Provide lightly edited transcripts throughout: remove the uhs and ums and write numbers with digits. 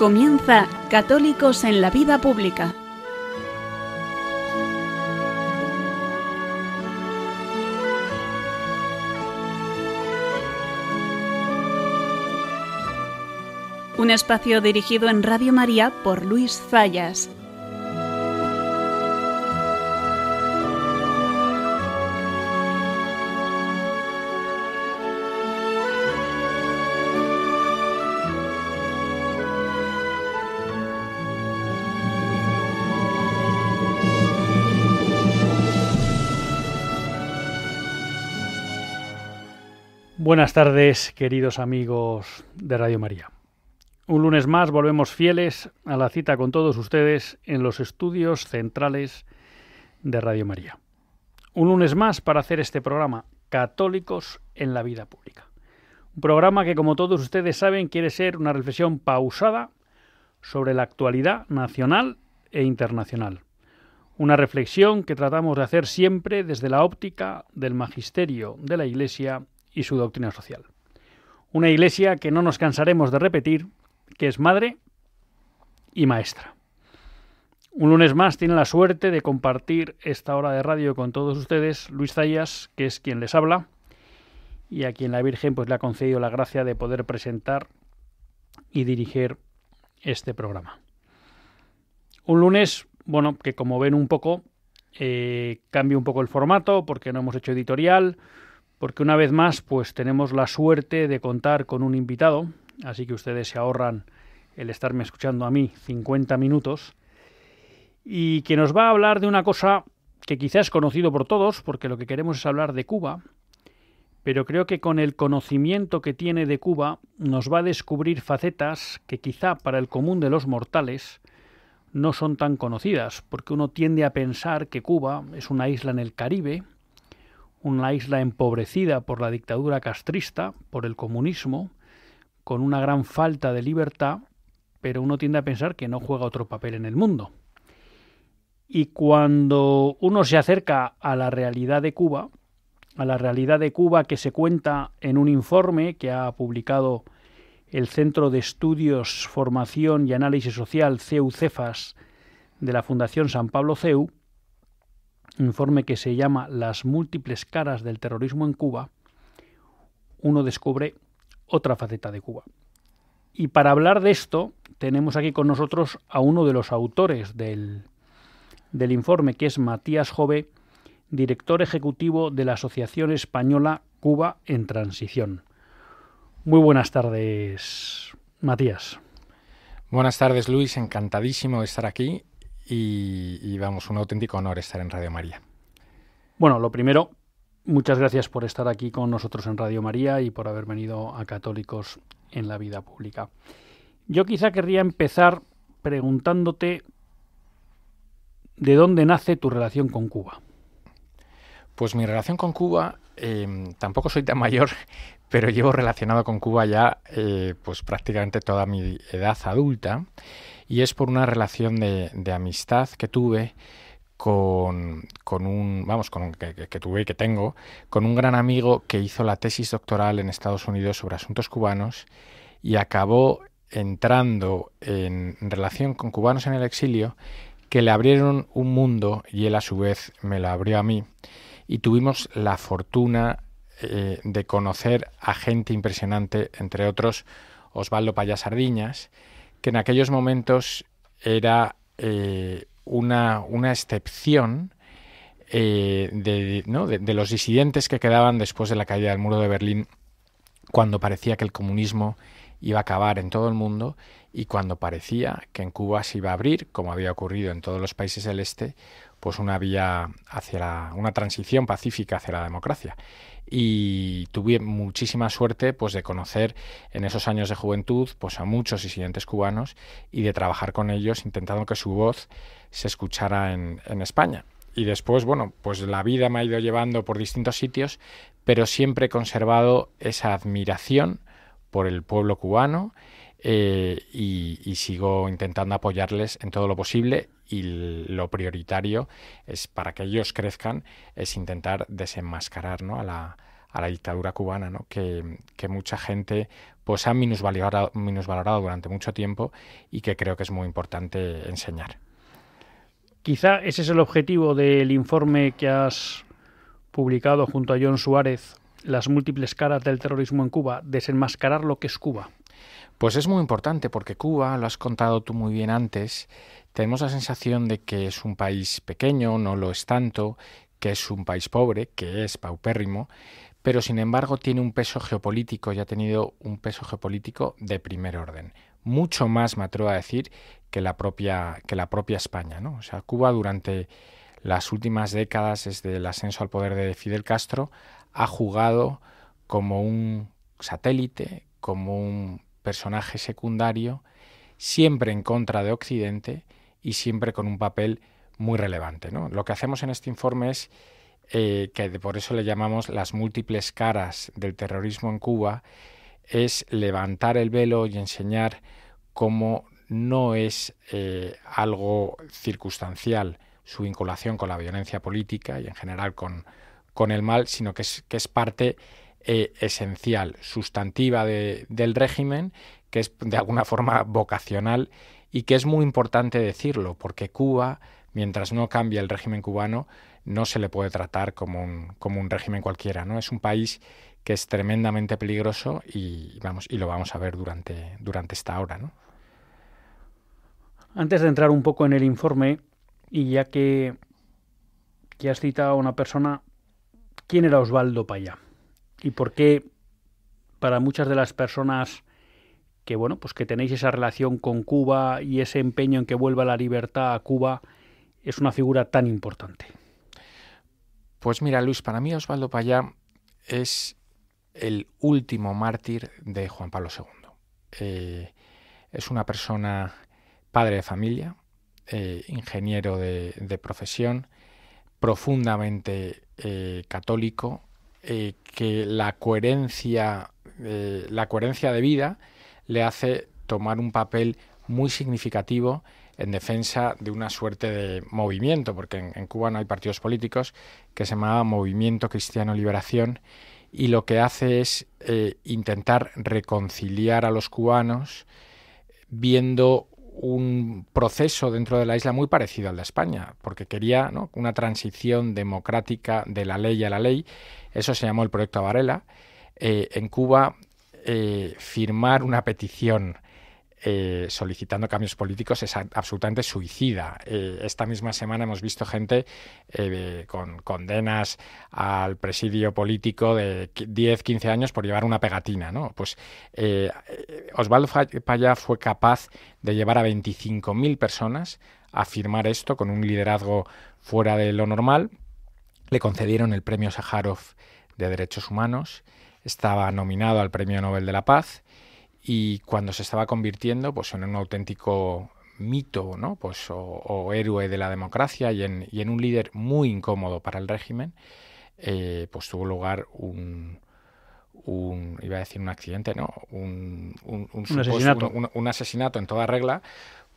Comienza Católicos en la Vida Pública. Un espacio dirigido en Radio María por Luis Zayas. Buenas tardes, queridos amigos de Radio María. Un lunes más volvemos fieles a la cita con todos ustedes en los estudios centrales de Radio María. Un lunes más para hacer este programa, Católicos en la Vida Pública. Un programa que, como todos ustedes saben, quiere ser una reflexión pausada sobre la actualidad nacional e internacional. Una reflexión que tratamos de hacer siempre desde la óptica del magisterio de la Iglesia y su doctrina social. Una Iglesia que no nos cansaremos de repetir, que es madre y maestra. Un lunes más tiene la suerte de compartir esta hora de radio con todos ustedes Luis Zayas, que es quien les habla y a quien la Virgen pues le ha concedido la gracia de poder presentar y dirigir este programa. Un lunes, bueno, que como ven un poco, cambia un poco el formato porque no hemos hecho editorial, porque una vez más pues tenemos la suerte de contar con un invitado, así que ustedes se ahorran el estarme escuchando a mí 50 minutos, y que nos va a hablar de una cosa que quizás es conocido por todos, porque lo que queremos es hablar de Cuba, pero creo que con el conocimiento que tiene de Cuba nos va a descubrir facetas que quizá para el común de los mortales no son tan conocidas, porque uno tiende a pensar que Cuba es una isla en el Caribe, una isla empobrecida por la dictadura castrista, por el comunismo, con una gran falta de libertad, pero uno tiende a pensar que no juega otro papel en el mundo. Y cuando uno se acerca a la realidad de Cuba que se cuenta en un informe que ha publicado el Centro de Estudios, Formación y Análisis Social, CEU-CEFAS, de la Fundación San Pablo CEU, informe que se llama Las múltiples caras del terrorismo en Cuba, uno descubre otra faceta de Cuba. Y para hablar de esto, tenemos aquí con nosotros a uno de los autores del informe, que es Matías Jové, director ejecutivo de la Asociación Española Cuba en Transición. Muy buenas tardes, Matías. Buenas tardes, Luis. Encantadísimo de estar aquí. Y vamos, un auténtico honor estar en Radio María. Bueno, lo primero, muchas gracias por estar aquí con nosotros en Radio María y por haber venido a Católicos en la Vida Pública. Yo quizá querría empezar preguntándote ¿de dónde nace tu relación con Cuba? Pues mi relación con Cuba, tampoco soy tan mayor, pero llevo relacionado con Cuba ya pues prácticamente toda mi edad adulta. Y es por una relación de amistad que tuve que tengo con un gran amigo que hizo la tesis doctoral en Estados Unidos sobre asuntos cubanos y acabó entrando en relación con cubanos en el exilio que le abrieron un mundo y él a su vez me lo abrió a mí y tuvimos la fortuna de conocer a gente impresionante, entre otros Osvaldo Payá Sardiñas, que en aquellos momentos era una excepción de los disidentes que quedaban después de la caída del muro de Berlín, cuando parecía que el comunismo iba a acabar en todo el mundo y cuando parecía que en Cuba se iba a abrir, como había ocurrido en todos los países del este, pues una vía hacia una transición pacífica hacia la democracia. Y tuve muchísima suerte pues de conocer en esos años de juventud pues a muchos disidentes cubanos y de trabajar con ellos intentando que su voz se escuchara en España. Y después, bueno, pues la vida me ha ido llevando por distintos sitios, pero siempre he conservado esa admiración por el pueblo cubano y sigo intentando apoyarles en todo lo posible, y lo prioritario es, para que ellos crezcan, es intentar desenmascarar, ¿no?, a a la dictadura cubana, ¿no? que mucha gente pues ha minusvalorado durante mucho tiempo y que creo que es muy importante enseñar. Quizá ese es el objetivo del informe que has publicado junto a John Suárez, Las múltiples caras del terrorismo en Cuba, desenmascarar lo que es Cuba. Pues es muy importante porque Cuba, lo has contado tú muy bien antes, tenemos la sensación de que es un país pequeño, no lo es tanto, que es un país pobre, que es paupérrimo, pero sin embargo tiene un peso geopolítico y ha tenido un peso geopolítico de primer orden. Mucho más, me atrevo a decir, que la propia España, ¿no? O sea, Cuba durante las últimas décadas, desde el ascenso al poder de Fidel Castro, ha jugado como un satélite, como un personaje secundario, siempre en contra de Occidente y siempre con un papel muy relevante, ¿no? Lo que hacemos en este informe es, que por eso le llamamos las múltiples caras del terrorismo en Cuba, es levantar el velo y enseñar cómo no es algo circunstancial su vinculación con la violencia política y en general con el mal, sino que es parte esencial, sustantiva del régimen, que es de alguna forma vocacional y que es muy importante decirlo, porque Cuba, mientras no cambie el régimen cubano, no se le puede tratar como un régimen cualquiera, ¿no? Es un país que es tremendamente peligroso y lo vamos a ver durante esta hora, ¿no? Antes de entrar un poco en el informe, y ya que has citado a una persona, ¿quién era Osvaldo Payá? ¿Y por qué para muchas de las personas que, bueno, pues que tenéis esa relación con Cuba y ese empeño en que vuelva la libertad a Cuba, es una figura tan importante? Pues mira, Luis, para mí Osvaldo Payá es el último mártir de Juan Pablo II. Es una persona, padre de familia, ingeniero de profesión, profundamente católico, que la coherencia de vida le hace tomar un papel muy significativo en defensa de una suerte de movimiento, porque en Cuba no hay partidos políticos, que se llamaba Movimiento Cristiano Liberación, y lo que hace es intentar reconciliar a los cubanos viendo un proceso dentro de la isla muy parecido al de España, porque quería, ¿no?, una transición democrática de la ley a la ley. Eso se llamó el Proyecto Varela. En Cuba, firmar una petición solicitando cambios políticos es absolutamente suicida. Esta misma semana hemos visto gente con condenas al presidio político de 10, 15 años por llevar una pegatina, ¿no? Pues Osvaldo Payá fue capaz de llevar a 25.000 personas a firmar esto con un liderazgo fuera de lo normal. Le concedieron el Premio Sájarov de Derechos Humanos, estaba nominado al Premio Nobel de la Paz, y cuando se estaba convirtiendo pues en un auténtico mito, ¿no?, pues o héroe de la democracia y en un líder muy incómodo para el régimen, pues tuvo lugar iba a decir un accidente, ¿no? Un asesinato. Un asesinato en toda regla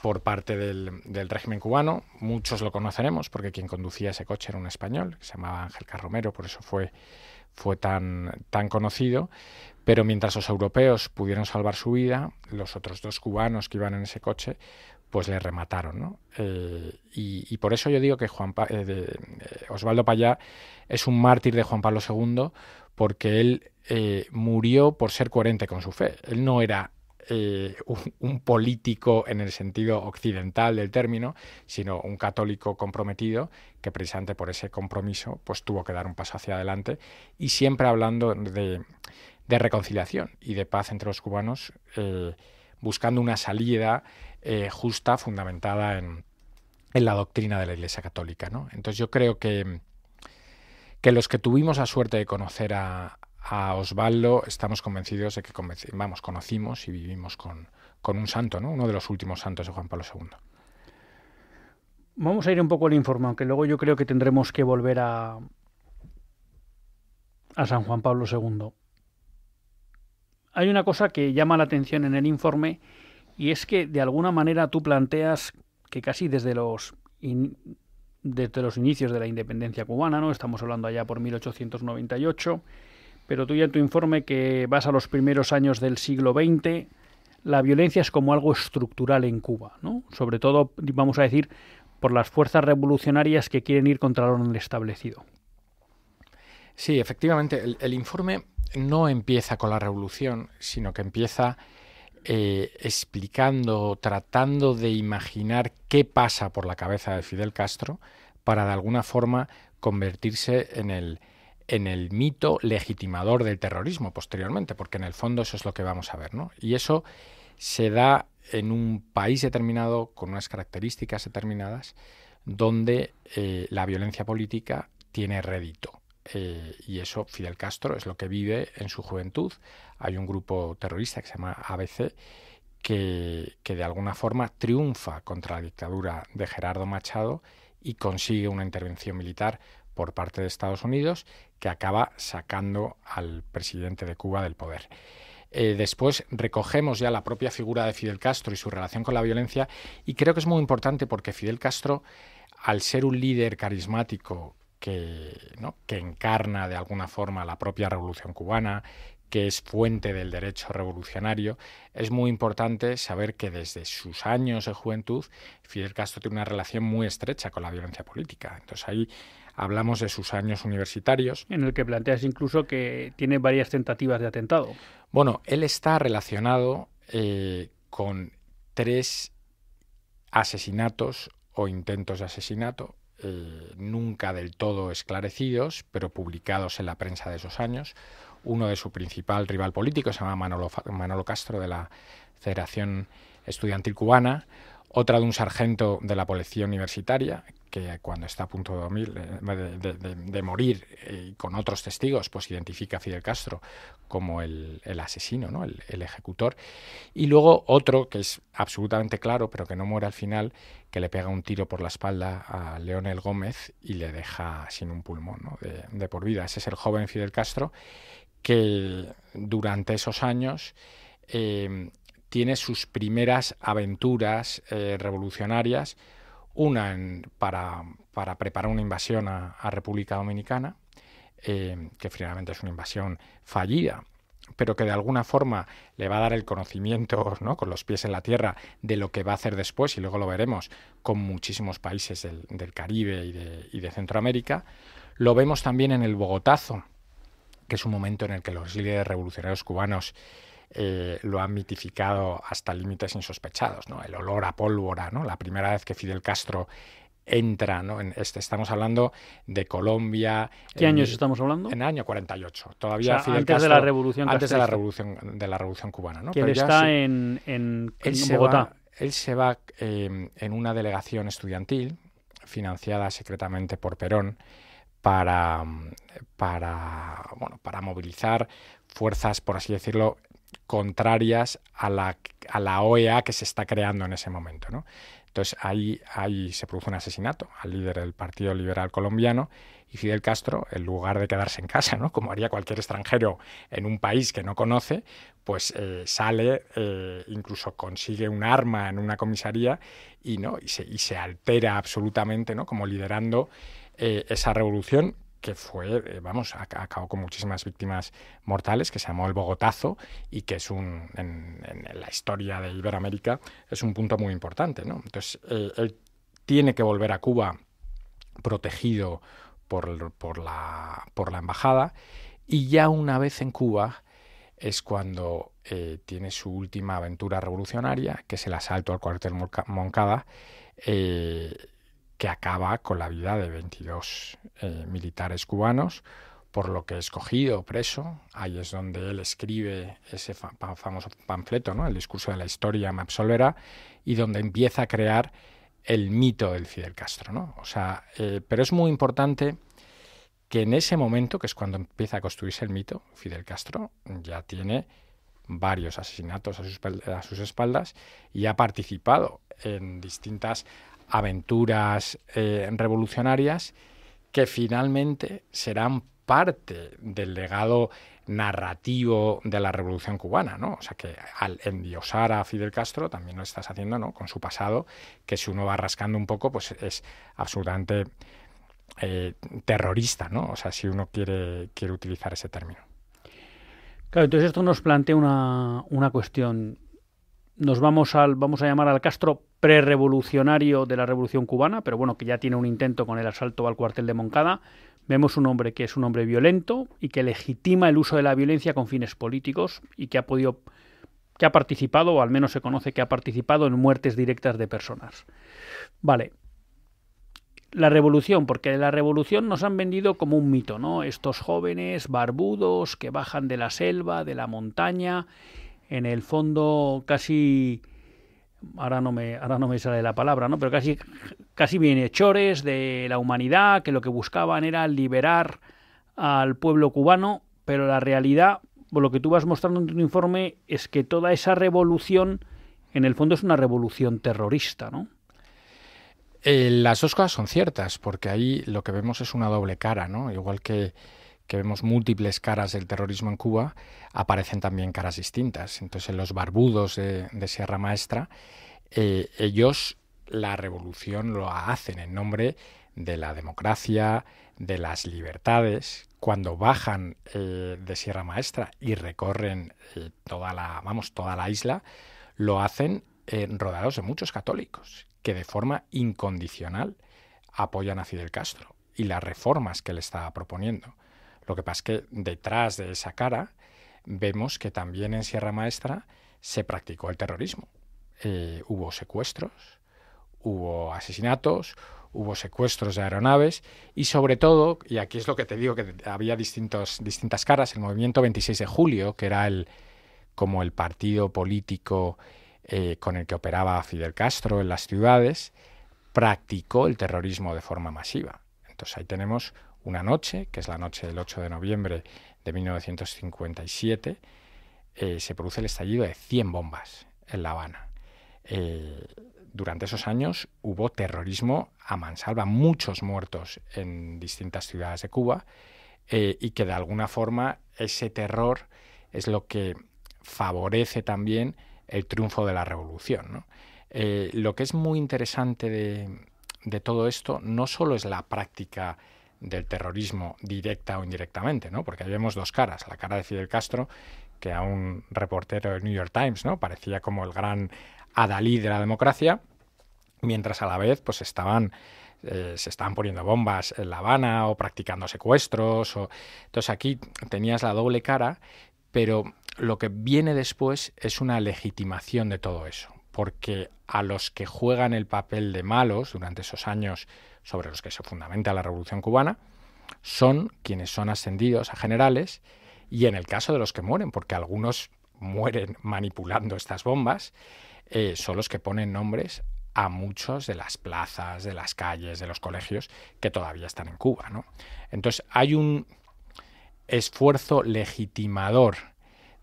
por parte del régimen cubano. Muchos lo conoceremos porque quien conducía ese coche era un español que se llamaba Ángel Carromero, por eso fue tan conocido. Pero mientras los europeos pudieron salvar su vida, los otros dos cubanos que iban en ese coche pues le remataron, ¿no? Y por eso yo digo que Osvaldo Payá es un mártir de Juan Pablo II, porque él murió por ser coherente con su fe. Él no era un político en el sentido occidental del término, sino un católico comprometido que precisamente por ese compromiso pues tuvo que dar un paso hacia adelante, y siempre hablando de reconciliación y de paz entre los cubanos, buscando una salida justa, fundamentada en la doctrina de la Iglesia Católica, ¿no? Entonces yo creo que los que tuvimos la suerte de conocer a Osvaldo estamos convencidos de que conocimos y vivimos con un santo, ¿no?, uno de los últimos santos de Juan Pablo II. Vamos a ir un poco al informe, aunque luego yo creo que tendremos que volver a San Juan Pablo II. Hay una cosa que llama la atención en el informe, y es que de alguna manera tú planteas que casi desde los inicios de la independencia cubana, ¿no?, estamos hablando allá por 1898, pero tú ya en tu informe, que vas a los primeros años del siglo XX, la violencia es como algo estructural en Cuba, ¿no? Sobre todo, vamos a decir, por las fuerzas revolucionarias que quieren ir contra lo establecido. Sí, efectivamente, el informe no empieza con la revolución, sino que empieza explicando, tratando de imaginar qué pasa por la cabeza de Fidel Castro para de alguna forma convertirse en el mito legitimador del terrorismo posteriormente, porque en el fondo eso es lo que vamos a ver, ¿no? Y eso se da en un país determinado, con unas características determinadas, donde la violencia política tiene rédito. Y eso Fidel Castro es lo que vive en su juventud. Hay un grupo terrorista que se llama ABC que de alguna forma triunfa contra la dictadura de Gerardo Machado y consigue una intervención militar por parte de Estados Unidos que acaba sacando al presidente de Cuba del poder. Después recogemos ya la propia figura de Fidel Castro y su relación con la violencia, y creo que es muy importante porque Fidel Castro, al ser un líder carismático que encarna de alguna forma la propia revolución cubana, que es fuente del derecho revolucionario, es muy importante saber que desde sus años de juventud Fidel Castro tiene una relación muy estrecha con la violencia política. Entonces ahí hablamos de sus años universitarios. En el que planteas incluso que tiene varias tentativas de atentado. Bueno, él está relacionado con 3 asesinatos o intentos de asesinato, nunca del todo esclarecidos, pero publicados en la prensa de esos años. Uno de su principal rival político se llama Manolo Castro, de la Federación Estudiantil Cubana. Otra de un sargento de la Policía Universitaria, que cuando está a punto de morir, con otros testigos, pues identifica a Fidel Castro como el asesino, ¿no? el ejecutor. Y luego otro que es absolutamente claro, pero que no muere al final, que le pega un tiro por la espalda a Leonel Gómez y le deja sin un pulmón, ¿no? de por vida. Ese es el joven Fidel Castro, que durante esos años tiene sus primeras aventuras revolucionarias, una para preparar una invasión a República Dominicana, que finalmente es una invasión fallida, pero que de alguna forma le va a dar el conocimiento, ¿no?, con los pies en la tierra, de lo que va a hacer después, y luego lo veremos con muchísimos países del Caribe y de Centroamérica. Lo vemos también en el Bogotazo, que es un momento en el que los líderes revolucionarios cubanos lo han mitificado hasta límites insospechados, ¿no? El olor a pólvora, ¿no? La primera vez que Fidel Castro entra, ¿no? Estamos hablando de Colombia. ¿Qué años estamos hablando? En el año 48. Todavía, o sea, Fidel antes Castro, de la revolución antes de la revolución cubana, ¿no? Que él está en Bogotá. Él se va en una delegación estudiantil financiada secretamente por Perón para movilizar fuerzas, por así decirlo, contrarias a la OEA que se está creando en ese momento, ¿no? Entonces ahí se produce un asesinato al líder del Partido Liberal Colombiano, y Fidel Castro, en lugar de quedarse en casa, ¿no?, como haría cualquier extranjero en un país que no conoce, pues sale, incluso consigue un arma en una comisaría y se altera absolutamente, ¿no?, como liderando esa revolución que fue, acabó con muchísimas víctimas mortales, que se llamó el Bogotazo, y que es en la historia de Iberoamérica es un punto muy importante, ¿no? Entonces, él tiene que volver a Cuba protegido por la embajada, y ya una vez en Cuba es cuando tiene su última aventura revolucionaria, que es el asalto al cuartel Moncada, que acaba con la vida de 22 militares cubanos, por lo que es cogido preso. Ahí es donde él escribe ese famoso panfleto, ¿no?, El discurso de la historia me absolverá, y donde empieza a crear el mito del Fidel Castro, ¿no? O sea, pero es muy importante que en ese momento, que es cuando empieza a construirse el mito, Fidel Castro ya tiene varios asesinatos a sus espaldas y ha participado en distintas aventuras revolucionarias que finalmente serán parte del legado narrativo de la Revolución Cubana, ¿no? O sea que al endiosar a Fidel Castro también lo estás haciendo, ¿no?, con su pasado, que si uno va rascando un poco, pues es absolutamente terrorista, ¿no? O sea, si uno quiere utilizar ese término. Claro, entonces esto nos plantea una cuestión. Vamos a llamar al Castro prerevolucionario de la Revolución Cubana, pero bueno, que ya tiene un intento con el asalto al cuartel de Moncada. Vemos un hombre que es un hombre violento y que legitima el uso de la violencia con fines políticos y que ha participado, o al menos se conoce que ha participado en muertes directas de personas. Vale. La revolución, porque la revolución nos han vendido como un mito, ¿no? Estos jóvenes barbudos que bajan de la selva, de la montaña, en el fondo casi, ahora no me sale la palabra, ¿no? Pero casi bienhechores de la humanidad, que lo que buscaban era liberar al pueblo cubano, pero la realidad, por lo que tú vas mostrando en tu informe, es que toda esa revolución, en el fondo es una revolución terrorista, ¿no? Las dos cosas son ciertas, porque ahí lo que vemos es una doble cara, ¿no? Igual que vemos múltiples caras del terrorismo en Cuba, aparecen también caras distintas. Entonces, en los barbudos de Sierra Maestra, ellos la revolución lo hacen en nombre de la democracia, de las libertades. Cuando bajan de Sierra Maestra y recorren toda la isla, lo hacen rodeados de muchos católicos que de forma incondicional apoyan a Fidel Castro y las reformas que él estaba proponiendo. Lo que pasa es que detrás de esa cara vemos que también en Sierra Maestra se practicó el terrorismo. Hubo secuestros, hubo asesinatos, hubo secuestros de aeronaves y sobre todo, y aquí es lo que te digo, que había distintas caras, el movimiento 26 de julio, que era como el partido político con el que operaba Fidel Castro en las ciudades, practicó el terrorismo de forma masiva. Entonces ahí tenemos una noche, que es la noche del 8 de noviembre de 1957, se produce el estallido de 100 bombas en La Habana. Durante esos años hubo terrorismo a mansalva, muchos muertos en distintas ciudades de Cuba, y que de alguna forma ese terror es lo que favorece también el triunfo de la revolución, ¿no? Lo que es muy interesante de todo esto no solo es la práctica del terrorismo directa o indirectamente, ¿no? Porque ahí vemos dos caras, la cara de Fidel Castro, que a un reportero del New York Times, ¿no?, parecía como el gran adalid de la democracia, mientras a la vez pues se estaban poniendo bombas en La Habana o practicando secuestros. Entonces aquí tenías la doble cara, pero lo que viene después es una legitimación de todo eso, porque a los que juegan el papel de malos durante esos años sobre los que se fundamenta la Revolución Cubana son quienes son ascendidos a generales, y en el caso de los que mueren, porque algunos mueren manipulando estas bombas, son los que ponen nombres a muchos de las plazas, de las calles, de los colegios que todavía están en Cuba, ¿no? Entonces hay un esfuerzo legitimador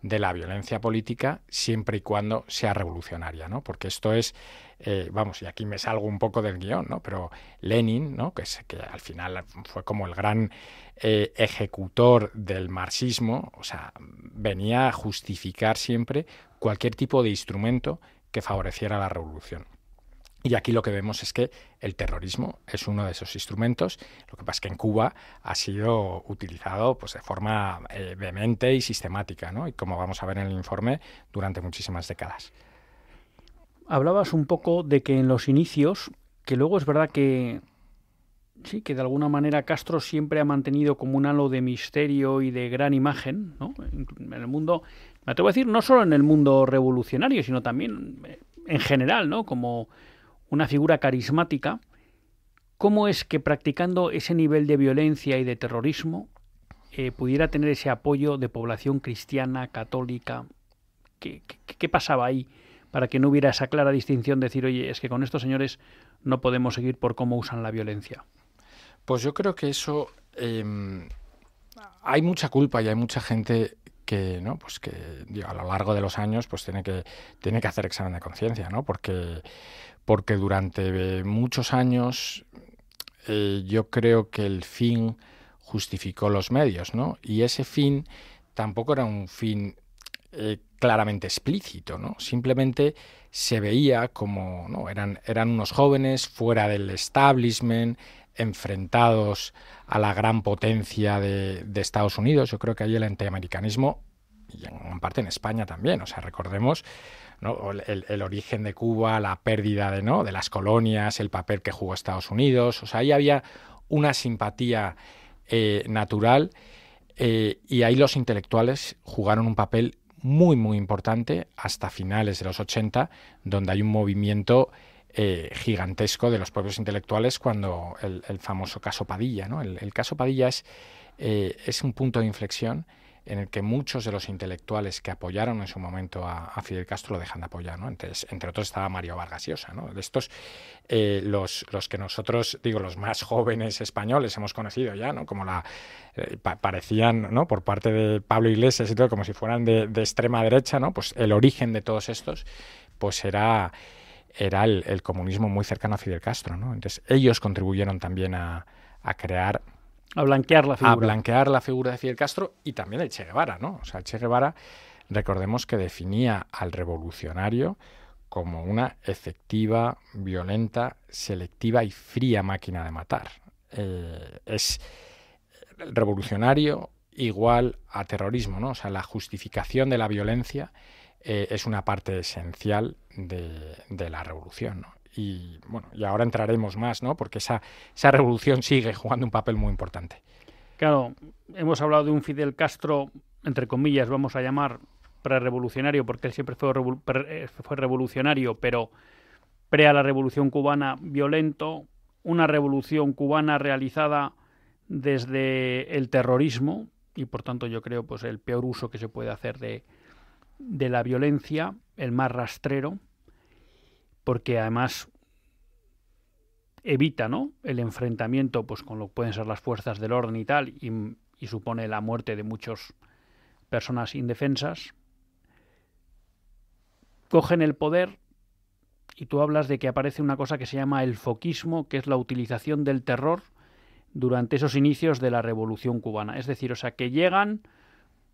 de la violencia política siempre y cuando sea revolucionaria, ¿no? Porque esto es, y aquí me salgo un poco del guión, ¿no? Pero Lenin, ¿no?, que al final fue como el gran ejecutor del marxismo, o sea, venía a justificar siempre cualquier tipo de instrumento que favoreciera la revolución. Y aquí lo que vemos es que el terrorismo es uno de esos instrumentos. Lo que pasa es que en Cuba ha sido utilizado pues de forma vehemente y sistemática, ¿no? Y como vamos a ver en el informe, durante muchísimas décadas. Hablabas un poco de que en los inicios, que luego es verdad que sí, que de alguna manera Castro siempre ha mantenido como un halo de misterio y de gran imagen, ¿no?, en el mundo, me atrevo a decir, no solo en el mundo revolucionario, sino también en general, ¿no?, como una figura carismática. ¿Cómo es que practicando ese nivel de violencia y de terrorismo pudiera tener ese apoyo de población cristiana, católica? ¿Qué pasaba ahí para que no hubiera esa clara distinción de decir, oye, es que con estos señores no podemos seguir por cómo usan la violencia? Pues yo creo que eso hay mucha culpa y hay mucha gente que, ¿no?, pues que a lo largo de los años pues tiene que hacer examen de conciencia, ¿no? Porque durante muchos años yo creo que el fin justificó los medios, ¿no? Y ese fin tampoco era un fin claramente explícito, ¿no? Simplemente se veía como, ¿no?, eran unos jóvenes fuera del establishment, enfrentados a la gran potencia de Estados Unidos. Yo creo que ahí el antiamericanismo y en parte en España también. O sea, recordemos, ¿no?, el origen de Cuba, la pérdida de las colonias, el papel que jugó Estados Unidos. O sea, ahí había una simpatía natural, y ahí los intelectuales jugaron un papel muy, muy importante hasta finales de los 80, donde hay un movimiento gigantesco de los propios intelectuales, cuando el famoso caso Padilla, ¿no? El caso Padilla es un punto de inflexión en el que muchos de los intelectuales que apoyaron en su momento a Fidel Castro lo dejan de apoyar, ¿no? Entre otros estaba Mario Vargas Llosa, ¿no? De estos, los que nosotros, los más jóvenes españoles hemos conocido ya, ¿no? Como parecían, ¿no?, por parte de Pablo Iglesias y todo, como si fueran de extrema derecha, ¿no? Pues el origen de todos estos, pues era el comunismo muy cercano a Fidel Castro, ¿no? Entonces ellos contribuyeron también a crear... A blanquear la figura. A blanquear la figura de Fidel Castro, y también el Che Guevara, ¿no? O sea, el Che Guevara, recordemos que definía al revolucionario como una efectiva, violenta, selectiva y fría máquina de matar. Es el revolucionario igual a terrorismo, ¿no? O sea, la justificación de la violencia es una parte esencial de la revolución, ¿no? Y bueno, y ahora entraremos más, ¿no?, porque esa revolución sigue jugando un papel muy importante. Claro, hemos hablado de un Fidel Castro, entre comillas, vamos a llamar prerevolucionario, porque él siempre fue revolucionario, pero pre a la Revolución Cubana, violento, una revolución cubana realizada desde el terrorismo, y por tanto yo creo pues el peor uso que se puede hacer de la violencia, el más rastrero, porque además evita, ¿no?, el enfrentamiento pues con lo que pueden ser las fuerzas del orden y tal, y supone la muerte de muchas personas indefensas. Cogen el poder, y tú hablas de que aparece una cosa que se llama el foquismo, que es la utilización del terror durante esos inicios de la Revolución Cubana. Es decir, o sea, que llegan,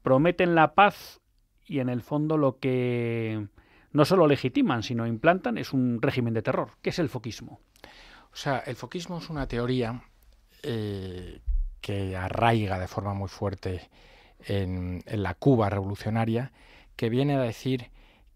prometen la paz, y en el fondo lo que no solo legitiman, sino implantan es un régimen de terror. ¿Qué es el foquismo? O sea, el foquismo es una teoría que arraiga de forma muy fuerte en la Cuba revolucionaria, que viene a decir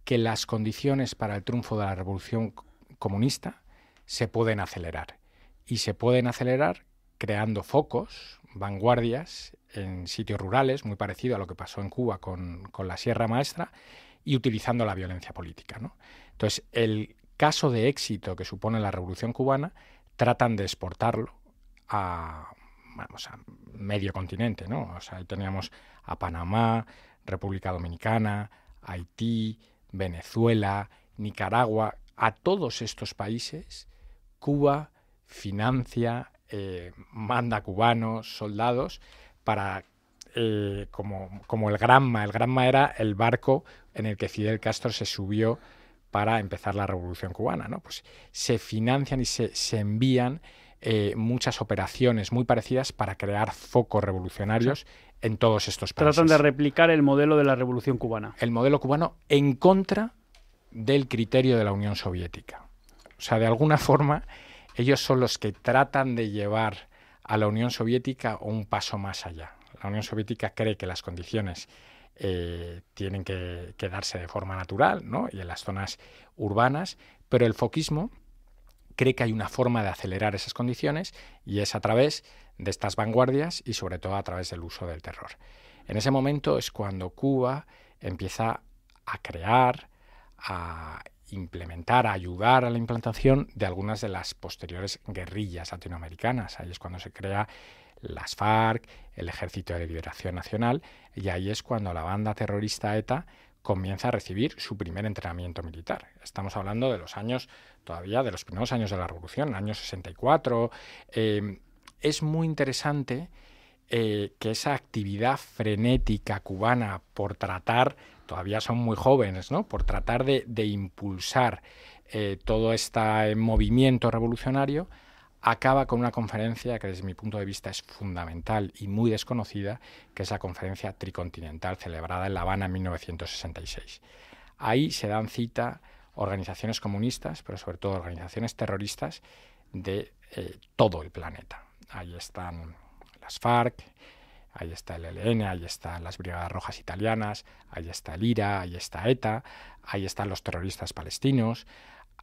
que las condiciones para el triunfo de la revolución comunista se pueden acelerar. Y se pueden acelerar creando focos, vanguardias, en sitios rurales, muy parecido a lo que pasó en Cuba con la Sierra Maestra, y utilizando la violencia política, ¿no? Entonces, el caso de éxito que supone la Revolución Cubana, tratan de exportarlo a medio continente, ¿no? O sea, ahí teníamos a Panamá, República Dominicana, Haití, Venezuela, Nicaragua. A todos estos países, Cuba financia, manda cubanos, soldados, para como el Granma. El Granma era el barco en el que Fidel Castro se subió para empezar la Revolución Cubana, ¿no? Pues se financian y se envían muchas operaciones muy parecidas para crear focos revolucionarios en todos estos países. Tratan de replicar el modelo de la Revolución Cubana. El modelo cubano en contra del criterio de la Unión Soviética. O sea, de alguna forma, ellos son los que tratan de llevar a la Unión Soviética un paso más allá. La Unión Soviética cree que las condiciones tienen que darse de forma natural, ¿no?, y en las zonas urbanas, pero el foquismo cree que hay una forma de acelerar esas condiciones, y es a través de estas vanguardias y sobre todo a través del uso del terror. En ese momento es cuando Cuba empieza a crear, a implementar, a ayudar a la implantación de algunas de las posteriores guerrillas latinoamericanas. Ahí es cuando se crea las FARC, el Ejército de Liberación Nacional, y ahí es cuando la banda terrorista ETA comienza a recibir su primer entrenamiento militar. Estamos hablando de los años, todavía de los primeros años de la Revolución, años 64. Es muy interesante que esa actividad frenética cubana por tratar, todavía son muy jóvenes, ¿no?, por tratar de impulsar todo este movimiento revolucionario, acaba con una conferencia que desde mi punto de vista es fundamental y muy desconocida, que es la Conferencia Tricontinental celebrada en La Habana en 1966. Ahí se dan cita organizaciones comunistas, pero sobre todo organizaciones terroristas de todo el planeta. Ahí están las FARC, ahí está el ELN, ahí están las Brigadas Rojas Italianas, ahí está el IRA, ahí está ETA, ahí están los terroristas palestinos,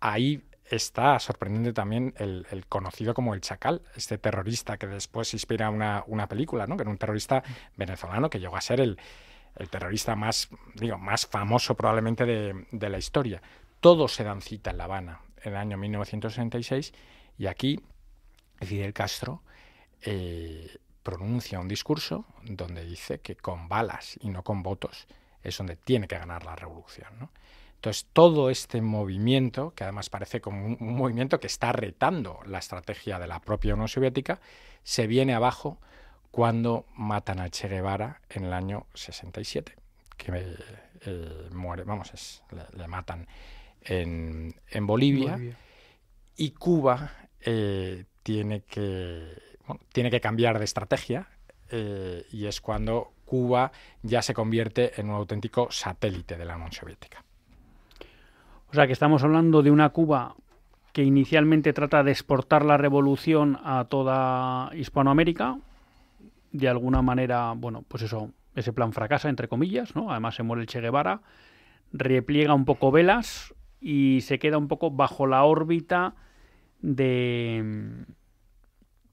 ahí está sorprendente también el conocido como el Chacal, este terrorista que después inspira una película, ¿no? Que era un terrorista venezolano que llegó a ser el terrorista más famoso probablemente de la historia. Todos se dan cita en La Habana en el año 1966 y aquí Fidel Castro pronuncia un discurso donde dice que con balas y no con votos es donde tiene que ganar la revolución, ¿no? Entonces, todo este movimiento, que además parece como un movimiento que está retando la estrategia de la propia Unión Soviética, se viene abajo cuando matan a Che Guevara en el año 67, que muere, le matan en Bolivia. Y Cuba tiene que cambiar de estrategia y es cuando Cuba ya se convierte en un auténtico satélite de la Unión Soviética. O sea que estamos hablando de una Cuba que inicialmente trata de exportar la revolución a toda Hispanoamérica. De alguna manera, bueno, pues eso, ese plan fracasa, entre comillas, ¿no? Además se muere el Che Guevara, repliega un poco velas y se queda un poco bajo la órbita de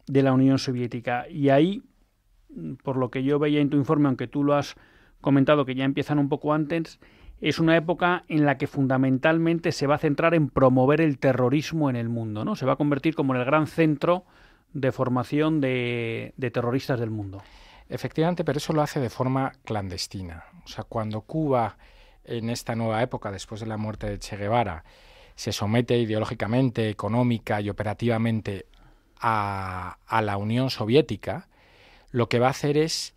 la Unión Soviética. Y ahí, por lo que yo veía en tu informe, aunque tú lo has comentado que ya empiezan un poco antes, es una época en la que fundamentalmente se va a centrar en promover el terrorismo en el mundo, ¿no? Se va a convertir como en el gran centro de formación de terroristas del mundo. Efectivamente, pero eso lo hace de forma clandestina. O sea, cuando Cuba, en esta nueva época, después de la muerte de Che Guevara, se somete ideológicamente, económica y operativamente a la Unión Soviética, lo que va a hacer es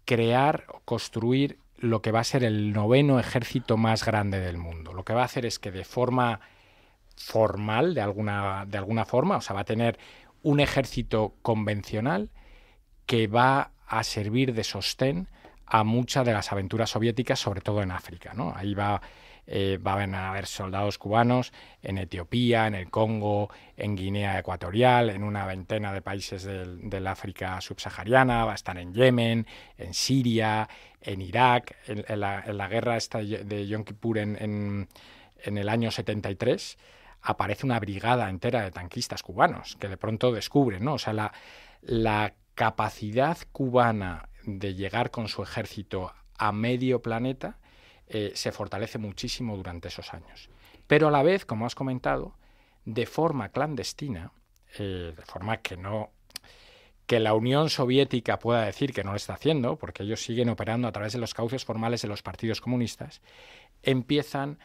crear o construir lo que va a ser el 9º ejército más grande del mundo. Lo que va a hacer es que de forma formal, de alguna forma, o sea, va a tener un ejército convencional que va a servir de sostén a muchas de las aventuras soviéticas, sobre todo en África, ¿no? Ahí van a haber soldados cubanos en Etiopía, en el Congo, en Guinea Ecuatorial, en una veintena de países del África subsahariana, va a estar en Yemen, en Siria, en Irak, en la guerra esta de Yom Kippur en el año 73, aparece una brigada entera de tanquistas cubanos que de pronto descubren, ¿no? O sea, la capacidad cubana de llegar con su ejército a medio planeta se fortalece muchísimo durante esos años. Pero a la vez, como has comentado, de forma clandestina, de forma que la Unión Soviética pueda decir que no lo está haciendo, porque ellos siguen operando a través de los cauces formales de los partidos comunistas, empiezan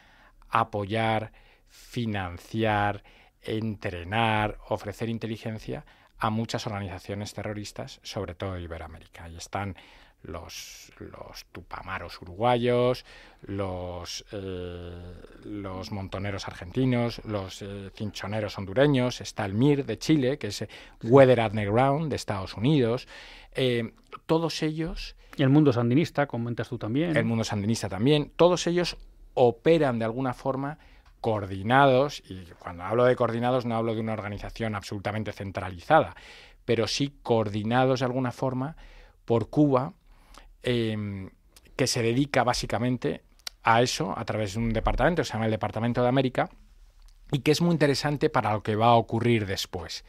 a apoyar, financiar, entrenar, ofrecer inteligencia a muchas organizaciones terroristas, sobre todo de Iberoamérica. Ahí están los tupamaros uruguayos, los montoneros argentinos, los cinchoneros hondureños, está el MIR de Chile, que es Weather Underground de Estados Unidos, todos ellos... Y el mundo sandinista, comentas tú también. El mundo sandinista también. Todos ellos operan de alguna forma coordinados, y cuando hablo de coordinados no hablo de una organización absolutamente centralizada, pero sí coordinados de alguna forma por Cuba, que se dedica básicamente a eso a través de un departamento que se llama el Departamento de América y que es muy interesante para lo que va a ocurrir después,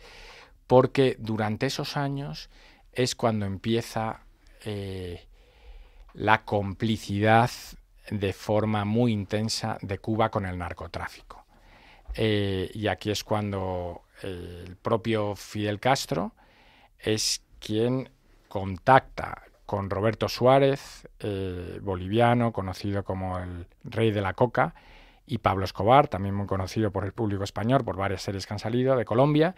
porque durante esos años es cuando empieza la complicidad de forma muy intensa de Cuba con el narcotráfico. Y aquí es cuando el propio Fidel Castro es quien contacta con Roberto Suárez, boliviano, conocido como el rey de la coca, y Pablo Escobar, también muy conocido por el público español, por varias series que han salido, de Colombia,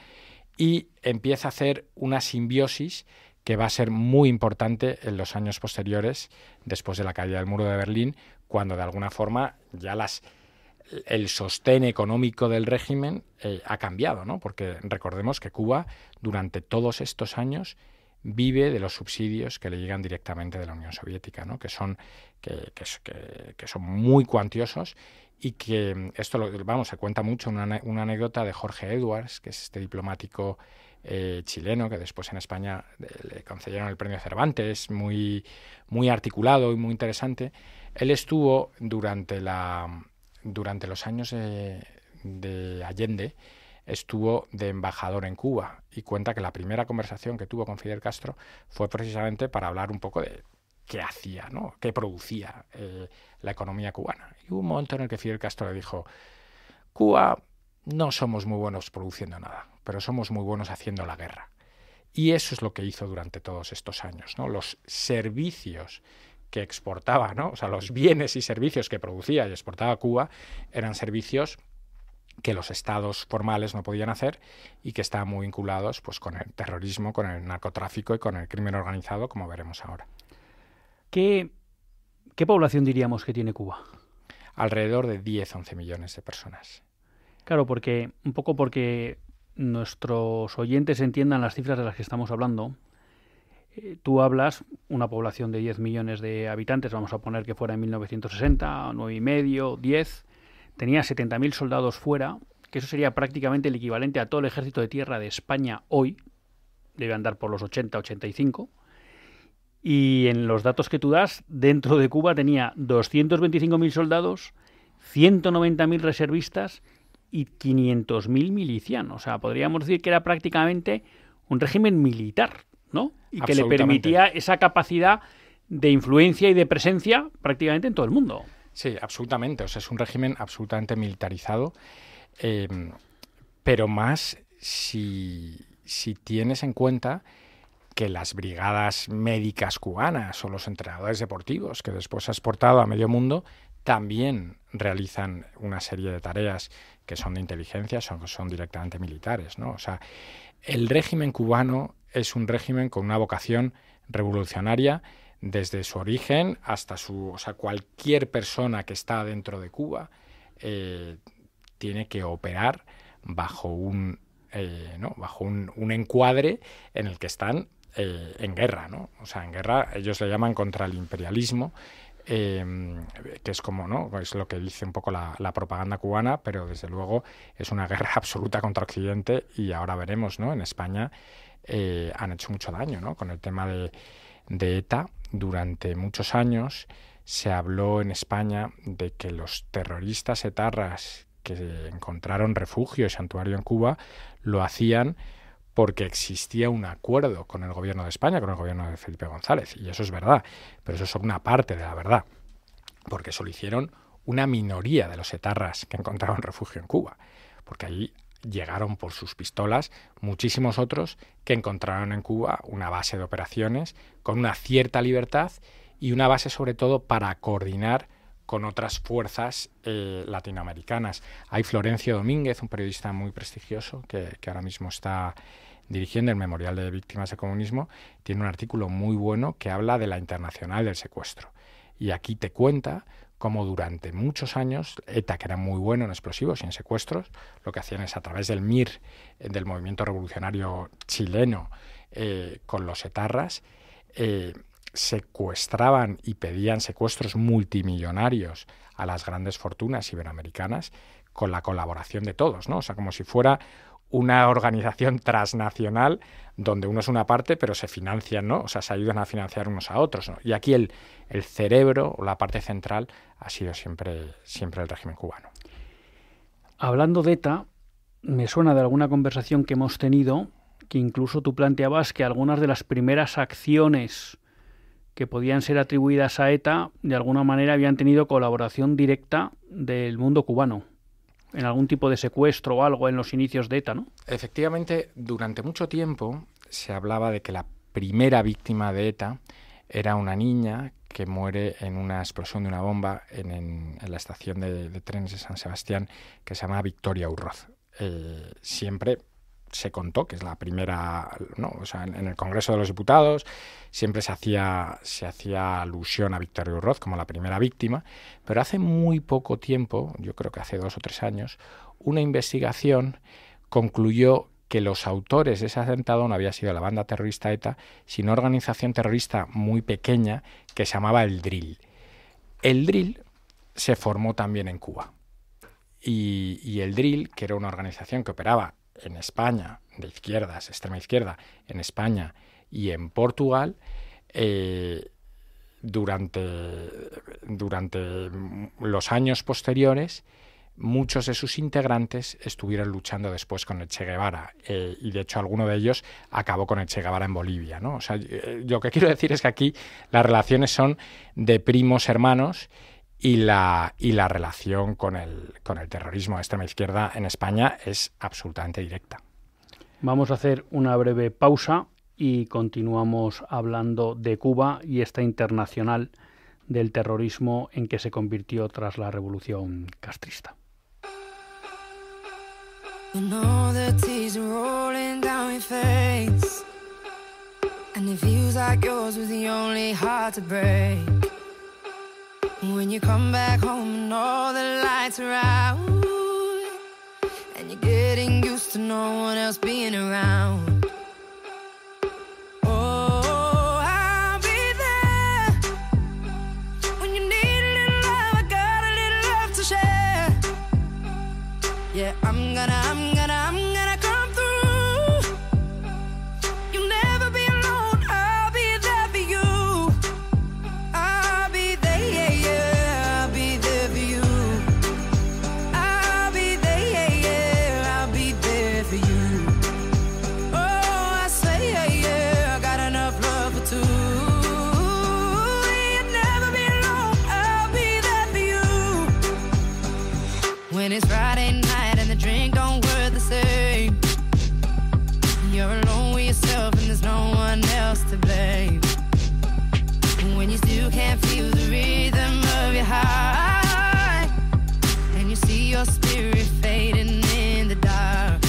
y empieza a hacer una simbiosis que va a ser muy importante en los años posteriores, después de la caída del muro de Berlín, cuando de alguna forma ya el sostén económico del régimen ha cambiado, ¿no? Porque recordemos que Cuba, durante todos estos años, vive de los subsidios que le llegan directamente de la Unión Soviética, ¿no? que son muy cuantiosos y que esto se cuenta mucho una anécdota de Jorge Edwards, que es este diplomático chileno, que después en España le concedieron el premio Cervantes, muy, muy articulado y muy interesante. Él estuvo durante los años de Allende, estuvo de embajador en Cuba, y cuenta que la primera conversación que tuvo con Fidel Castro fue precisamente para hablar un poco de qué hacía, ¿no? Qué producía la economía cubana. Y hubo un momento en el que Fidel Castro le dijo: Cuba no somos muy buenos produciendo nada, pero somos muy buenos haciendo la guerra. Y eso es lo que hizo durante todos estos años, ¿no? Los servicios que exportaba, ¿no? O sea, los bienes y servicios que producía y exportaba Cuba eran servicios que los estados formales no podían hacer y que estaban muy vinculados, pues, con el terrorismo, con el narcotráfico y con el crimen organizado, como veremos ahora. ¿Qué población diríamos que tiene Cuba? Alrededor de 10-11 millones de personas. Claro, porque nuestros oyentes entiendan las cifras de las que estamos hablando. Tú hablas una población de 10 millones de habitantes, vamos a poner que fuera en 1960, 9,5, 10. Tenía 70.000 soldados fuera, que eso sería prácticamente el equivalente a todo el ejército de tierra de España hoy. Debe andar por los 80, 85. Y en los datos que tú das, dentro de Cuba tenía 225.000 soldados, 190.000 reservistas y 500.000 milicianos. O sea, podríamos decir que era prácticamente un régimen militar, ¿no? Y que le permitía esa capacidad de influencia y de presencia prácticamente en todo el mundo. Sí, absolutamente. O sea, es un régimen absolutamente militarizado, pero más si tienes en cuenta que las brigadas médicas cubanas o los entrenadores deportivos que después ha exportado a medio mundo también realizan una serie de tareas que son de inteligencia, son directamente militares, ¿no? O sea, el régimen cubano es un régimen con una vocación revolucionaria desde su origen hasta o sea, cualquier persona que está dentro de Cuba tiene que operar bajo un encuadre en el que están en guerra, ¿no? O sea, en guerra ellos le llaman contra el imperialismo, que es como, ¿no? Es lo que dice un poco la propaganda cubana, pero desde luego es una guerra absoluta contra Occidente, y ahora veremos, ¿no? En España han hecho mucho daño, ¿no? Con el tema de ETA. Durante muchos años se habló en España de que los terroristas etarras que encontraron refugio y santuario en Cuba lo hacían porque existía un acuerdo con el gobierno de España, con el gobierno de Felipe González. Y eso es verdad, pero eso es solo una parte de la verdad, porque eso lo hicieron una minoría de los etarras que encontraron refugio en Cuba, porque allí llegaron por sus pistolas muchísimos otros que encontraron en Cuba una base de operaciones con una cierta libertad y una base sobre todo para coordinar con otras fuerzas latinoamericanas. Hay Florencio Domínguez, un periodista muy prestigioso que ahora mismo está dirigiendo el Memorial de Víctimas del Comunismo, tiene un artículo muy bueno que habla de la Internacional del Secuestro. Y aquí te cuenta cómo durante muchos años ETA, que era muy bueno en explosivos y en secuestros, lo que hacían es a través del MIR, del Movimiento Revolucionario Chileno, con los etarras, secuestraban y pedían secuestros multimillonarios a las grandes fortunas iberoamericanas con la colaboración de todos, ¿no? O sea, como si fuera una organización transnacional donde uno es una parte, pero se financian, ¿no? O sea, se ayudan a financiar unos a otros, ¿no? Y aquí el cerebro o la parte central ha sido siempre el régimen cubano. Hablando de ETA, me suena de alguna conversación que hemos tenido que incluso tú planteabas que algunas de las primeras acciones que podían ser atribuidas a ETA de alguna manera habían tenido colaboración directa del mundo cubano en algún tipo de secuestro o algo en los inicios de ETA, ¿no? Efectivamente, durante mucho tiempo se hablaba de que la primera víctima de ETA era una niña que muere en una explosión de una bomba en la estación de trenes de San Sebastián, que se llama Victoria Urroz. Siempre se contó que es la primera, ¿no? O sea, en el Congreso de los Diputados siempre se hacía alusión a Victoria Urroz como la primera víctima, pero hace muy poco tiempo, yo creo que hace 2 o 3 años, una investigación concluyó que los autores de ese atentado no había sido la banda terrorista ETA, sino una organización terrorista muy pequeña que se llamaba el DRIL. El DRIL se formó también en Cuba. Y el DRIL, que era una organización que operaba en España, de izquierdas, extrema izquierda, en España y en Portugal, durante los años posteriores, muchos de sus integrantes estuvieron luchando después con el Che Guevara, y de hecho alguno de ellos acabó con el Che Guevara en Bolivia, ¿no? O sea, lo que quiero decir es que aquí las relaciones son de primos hermanos, y la relación con el terrorismo de extrema izquierda en España es absolutamente directa. Vamos a hacer una breve pausa y continuamos hablando de Cuba y esta internacional del terrorismo en que se convirtió tras la revolución castrista. You know the tears are rolling down your face, and it feels like yours was the only heart to break. When you come back home and all the lights are out, and you're getting used to no one else being around. Oh, I'll be there when you need a little love. I got a little love to share. Yeah, I'm gonna come through. You'll never be alone. I'll be there for you. I'll be there, yeah, yeah. I'll be there for you. I'll be there, yeah, yeah. I'll be there for you. Oh, I say, yeah, yeah. I got enough love for two. You'll never be alone. I'll be there for you. When it's Friday night and the drink don't work the same, you're alone with yourself and there's no one else to blame. When you still can't feel the rhythm of your heart, and you see your spirit fading in the dark.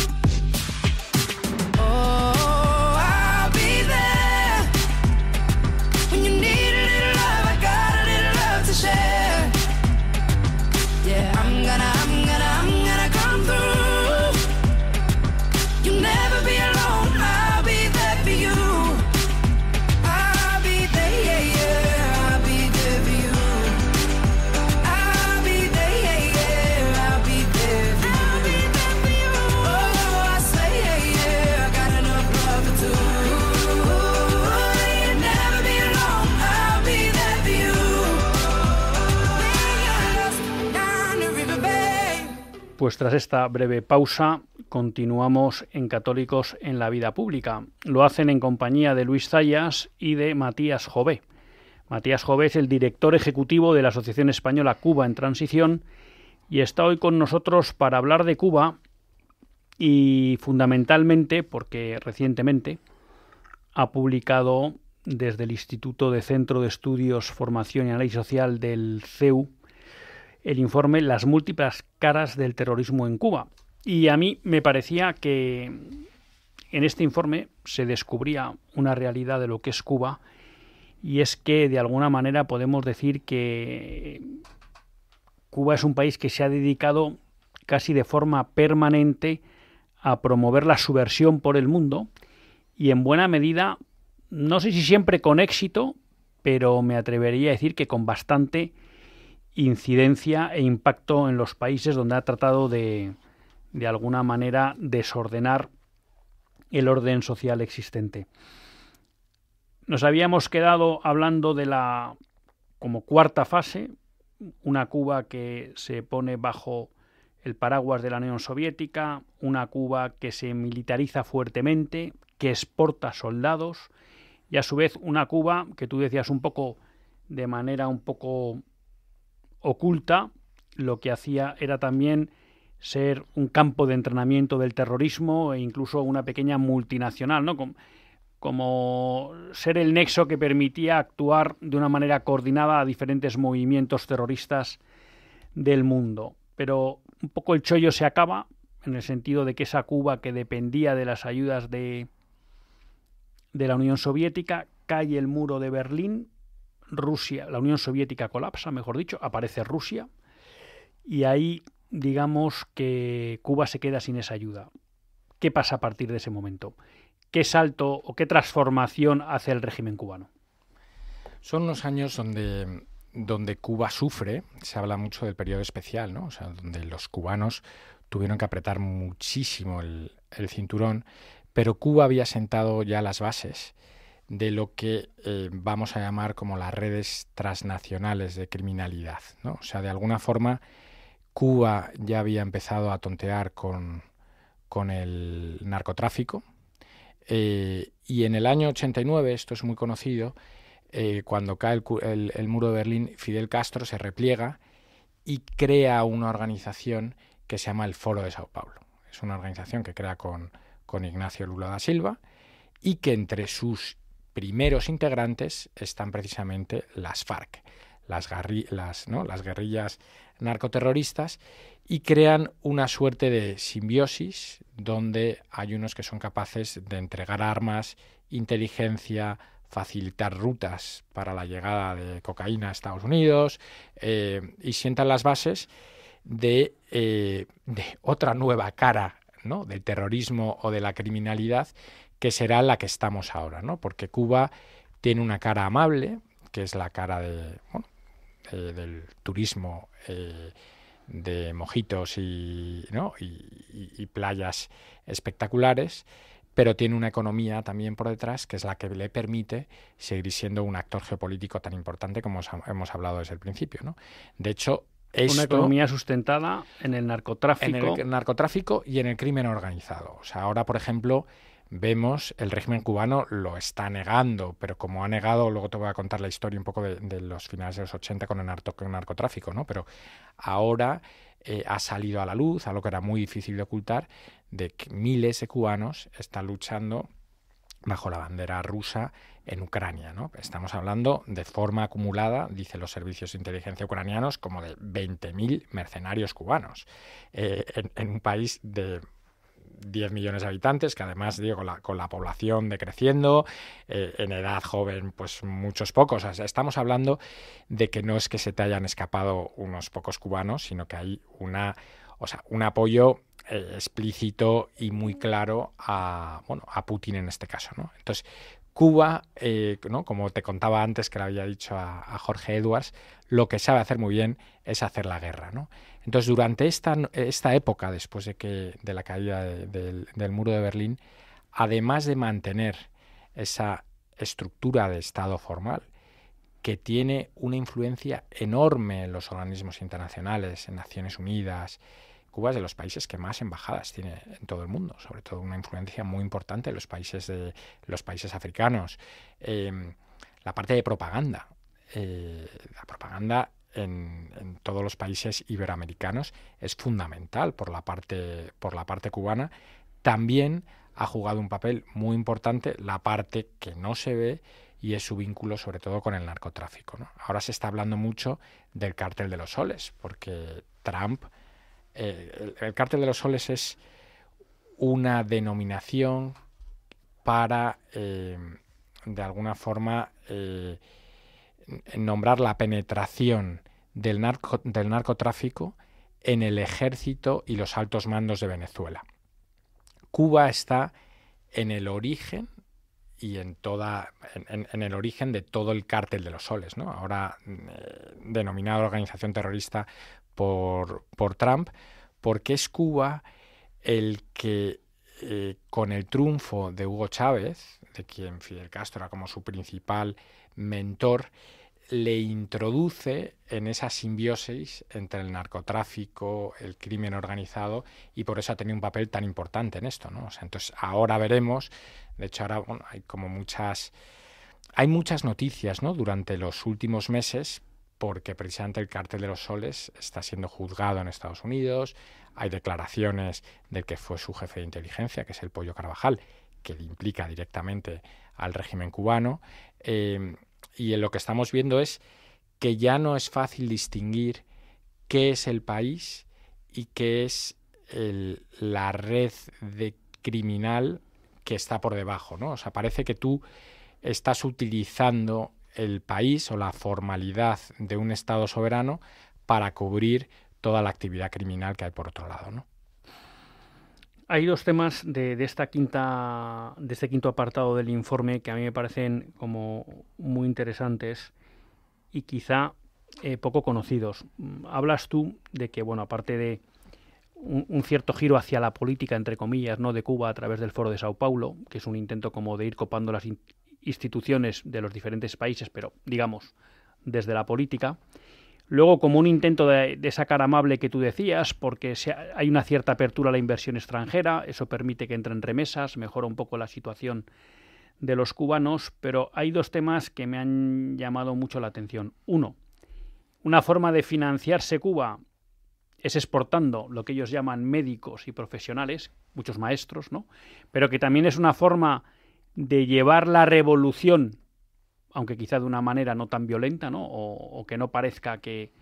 Oh, I'll be there when you need a little love. I got a little love to share. Yeah, I'm gonna come through. You'll never be alone. I'll be there for you. I'll be there, yeah, yeah. I'll be there for you. I'll be there, yeah, yeah. I'll be there for you. I'll be there for you. Oh, I say, yeah, yeah. I got enough love for two. You'll never be alone. I'll be there for you. Down the river, babe. Pues tras esta breve pausa, continuamos en Católicos en la Vida Pública. Lo hacen en compañía de Luis Zayas y de Matías Jové. Matías Jové es el director ejecutivo de la Asociación Española Cuba en Transición y está hoy con nosotros para hablar de Cuba y fundamentalmente porque recientemente ha publicado desde el Instituto de Centro de Estudios, Formación y Análisis Social del CEU el informe Las múltiples caras del terrorismo en Cuba. Y a mí me parecía que en este informe se descubría una realidad de lo que es Cuba, y es que de alguna manera podemos decir que Cuba es un país que se ha dedicado casi de forma permanente a promover la subversión por el mundo y en buena medida, no sé si siempre con éxito, pero me atrevería a decir que con bastante incidencia e impacto en los países donde ha tratado de alguna manera desordenar el orden social existente. Nos habíamos quedado hablando de la como cuarta fase, una Cuba que se pone bajo el paraguas de la Unión Soviética, una Cuba que se militariza fuertemente, que exporta soldados, y a su vez una Cuba que tú decías un poco de manera un poco oculta, lo que hacía era también ser un campo de entrenamiento del terrorismo e incluso una pequeña multinacional, ¿no? Como ser el nexo que permitía actuar de una manera coordinada a diferentes movimientos terroristas del mundo. Pero un poco el chollo se acaba en el sentido de que esa Cuba que dependía de las ayudas de la Unión Soviética, cae el muro de Berlín, Rusia, la Unión Soviética colapsa, mejor dicho, aparece Rusia, y ahí digamos que Cuba se queda sin esa ayuda. ¿Qué pasa a partir de ese momento? ¿Qué salto o qué transformación hace el régimen cubano? Son unos años donde Cuba sufre, se habla mucho del periodo especial, ¿no? O sea, donde los cubanos tuvieron que apretar muchísimo el el cinturón, pero Cuba había sentado ya las bases de lo que vamos a llamar como las redes transnacionales de criminalidad, ¿no? O sea, de alguna forma Cuba ya había empezado a tontear con el narcotráfico, y en el año 89, esto es muy conocido, cuando cae el muro de Berlín, Fidel Castro se repliega y crea una organización que se llama el Foro de Sao Paulo. Es una organización que crea con Ignacio Lula da Silva y que entre sus primeros integrantes están precisamente las FARC, las guerrillas narcoterroristas, y crean una suerte de simbiosis donde hay unos que son capaces de entregar armas, inteligencia, facilitar rutas para la llegada de cocaína a Estados Unidos, y sientan las bases de otra nueva cara, ¿no?, del terrorismo o de la criminalidad, que será la que estamos ahora, ¿no? Porque Cuba tiene una cara amable, que es la cara del turismo, de mojitos y playas espectaculares, pero tiene una economía también por detrás que es la que le permite seguir siendo un actor geopolítico tan importante como hemos hablado desde el principio, ¿no? De hecho, una economía sustentada en el narcotráfico. En el narcotráfico y en el crimen organizado. O sea, ahora, por ejemplo, vemos el régimen cubano lo está negando, pero como ha negado, luego te voy a contar la historia un poco de los finales de los 80 con el narcotráfico, ¿no? Pero ahora ha salido a la luz, algo que era muy difícil de ocultar, de que miles de cubanos están luchando bajo la bandera rusa en Ucrania, ¿no? Estamos hablando de forma acumulada, dicen los servicios de inteligencia ucranianos, como de 20.000 mercenarios cubanos en un país de 10 millones de habitantes, que además, digo, con la población decreciendo, en edad joven, pues muchos pocos. O sea, estamos hablando de que no es que se te hayan escapado unos pocos cubanos, sino que hay un apoyo explícito y muy claro a Putin en este caso, ¿no? Entonces, Cuba, ¿no?, como te contaba antes, que le había dicho a Jorge Edwards, lo que sabe hacer muy bien es hacer la guerra, ¿no? Entonces, durante esta época, después de la caída del muro de Berlín, además de mantener esa estructura de Estado formal, que tiene una influencia enorme en los organismos internacionales, en Naciones Unidas, Cuba es de los países que más embajadas tiene en todo el mundo, sobre todo una influencia muy importante en los países africanos. La parte de propaganda, la propaganda en todos los países iberoamericanos es fundamental por la parte cubana. También ha jugado un papel muy importante la parte que no se ve, y es su vínculo sobre todo con el narcotráfico, ¿no? Ahora se está hablando mucho del cártel de los soles, porque Trump... el cártel de los soles es una denominación para, de alguna forma, nombrar la penetración del narcotráfico en el ejército y los altos mandos de Venezuela. Cuba está en el origen y en el origen de todo el cártel de los soles, ¿no? Ahora denominado organización terrorista por Trump, porque es Cuba el que, con el triunfo de Hugo Chávez, de quien Fidel Castro era como su principal mentor, le introduce en esa simbiosis entre el narcotráfico, el crimen organizado, y por eso ha tenido un papel tan importante en esto, ¿no? O sea, entonces ahora veremos, de hecho ahora hay muchas noticias, ¿no?, durante los últimos meses, porque precisamente el cártel de los soles está siendo juzgado en Estados Unidos. Hay declaraciones del que fue su jefe de inteligencia, que es el Pollo Carvajal, que le implica directamente al régimen cubano. Y en lo que estamos viendo es que ya no es fácil distinguir qué es el país y qué es la red de criminal que está por debajo, ¿no? O sea, parece que tú estás utilizando el país o la formalidad de un Estado soberano para cubrir toda la actividad criminal que hay por otro lado, ¿no? Hay dos temas de este quinto apartado del informe que a mí me parecen como muy interesantes y quizá poco conocidos. Hablas tú de que, bueno, aparte de un cierto giro hacia la política, entre comillas, ¿no?, de Cuba a través del Foro de Sao Paulo, que es un intento como de ir copando las instituciones de los diferentes países, pero digamos desde la política. Luego, como un intento de esa cara amable que tú decías, porque hay una cierta apertura a la inversión extranjera, eso permite que entren remesas, mejora un poco la situación de los cubanos, pero hay dos temas que me han llamado mucho la atención. Uno, una forma de financiarse Cuba es exportando lo que ellos llaman médicos y profesionales, muchos maestros, ¿no?, pero que también es una forma de llevar la revolución, aunque quizá de una manera no tan violenta, ¿no?, o que no parezca que...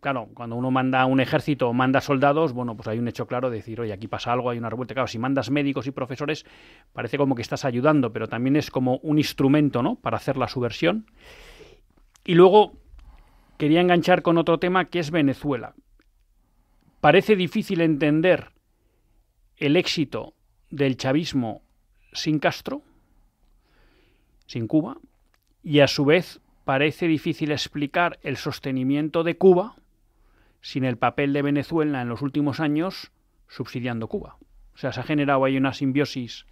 Claro, cuando uno manda un ejército o manda soldados, bueno, pues hay un hecho claro de decir, oye, aquí pasa algo, hay una revuelta. Claro, si mandas médicos y profesores, parece como que estás ayudando, pero también es como un instrumento, ¿no?, para hacer la subversión. Y luego quería enganchar con otro tema, que es Venezuela. Parece difícil entender el éxito del chavismo sin Castro, sin Cuba, y a su vez parece difícil explicar el sostenimiento de Cuba sin el papel de Venezuela en los últimos años subsidiando Cuba. O sea, se ha generado ahí una simbiosis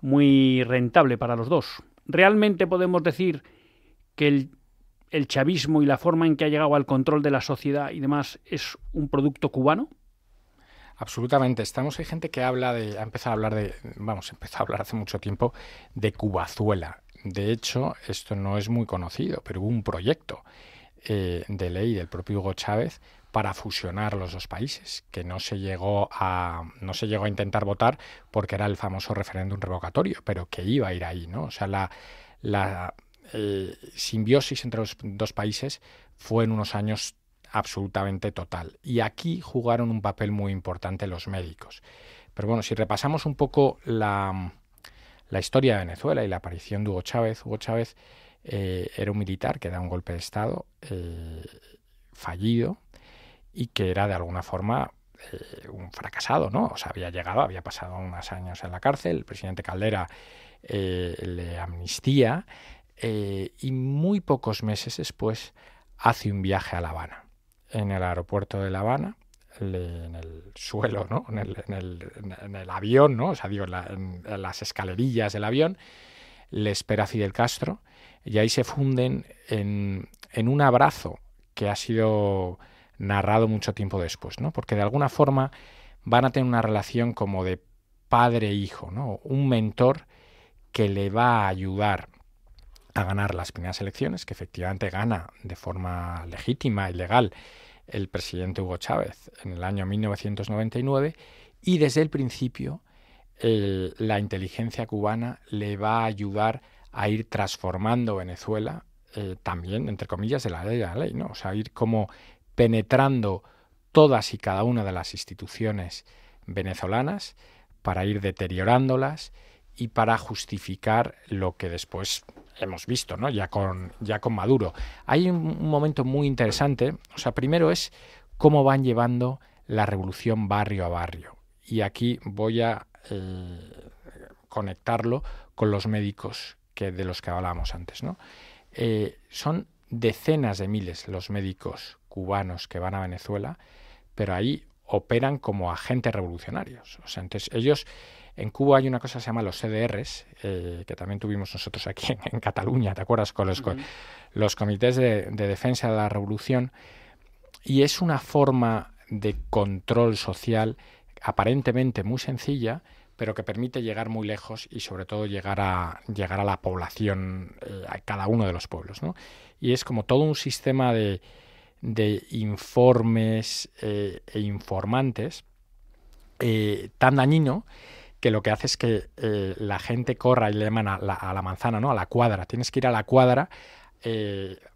muy rentable para los dos. ¿Realmente podemos decir que el chavismo y la forma en que ha llegado al control de la sociedad y demás es un producto cubano? Absolutamente. Hay gente que empezó a hablar hace mucho tiempo de Cubazuela. De hecho, esto no es muy conocido, pero hubo un proyecto de ley del propio Hugo Chávez para fusionar los dos países, que no se llegó a intentar votar porque era el famoso referéndum revocatorio, pero que iba a ir ahí, ¿no? O sea, la simbiosis entre los dos países fue en unos años absolutamente total. Y aquí jugaron un papel muy importante los médicos. Pero bueno, si repasamos un poco la historia de Venezuela y la aparición de Hugo Chávez era un militar que da un golpe de Estado fallido y que era de alguna forma un fracasado, ¿no? O sea, había pasado unos años en la cárcel, el presidente Caldera le amnistía y muy pocos meses después hace un viaje a La Habana. En el aeropuerto de La Habana, en el suelo, ¿no?, en el avión, ¿no?, o sea, digo, en las escalerillas del avión, le espera Fidel Castro y ahí se funden en un abrazo que ha sido narrado mucho tiempo después, ¿no?, porque de alguna forma van a tener una relación como de padre-hijo, ¿no?, un mentor que le va a ayudar a ganar las primeras elecciones, que efectivamente gana de forma legítima y legal el presidente Hugo Chávez en el año 1999, y desde el principio la inteligencia cubana le va a ayudar a ir transformando Venezuela también, entre comillas, de la ley, ¿no? O sea, ir como penetrando todas y cada una de las instituciones venezolanas para ir deteriorándolas y para justificar lo que después hemos visto, ¿no?, ya con Maduro. Hay un momento muy interesante. O sea, primero es cómo van llevando la revolución barrio a barrio. Y aquí voy a conectarlo con los médicos de los que hablábamos antes, ¿no? Son decenas de miles los médicos cubanos que van a Venezuela, pero ahí operan como agentes revolucionarios. O sea, entonces ellos... En Cuba hay una cosa que se llama los CDRs, que también tuvimos nosotros aquí en Cataluña, ¿te acuerdas? Con los comités de defensa de la revolución, y es una forma de control social aparentemente muy sencilla, pero que permite llegar muy lejos y sobre todo llegar a la población, a cada uno de los pueblos, ¿no? Y es como todo un sistema de informes e informantes tan dañino, que lo que hace es que la gente corra y le llaman a la manzana, ¿no?, a la cuadra. Tienes que ir a la cuadra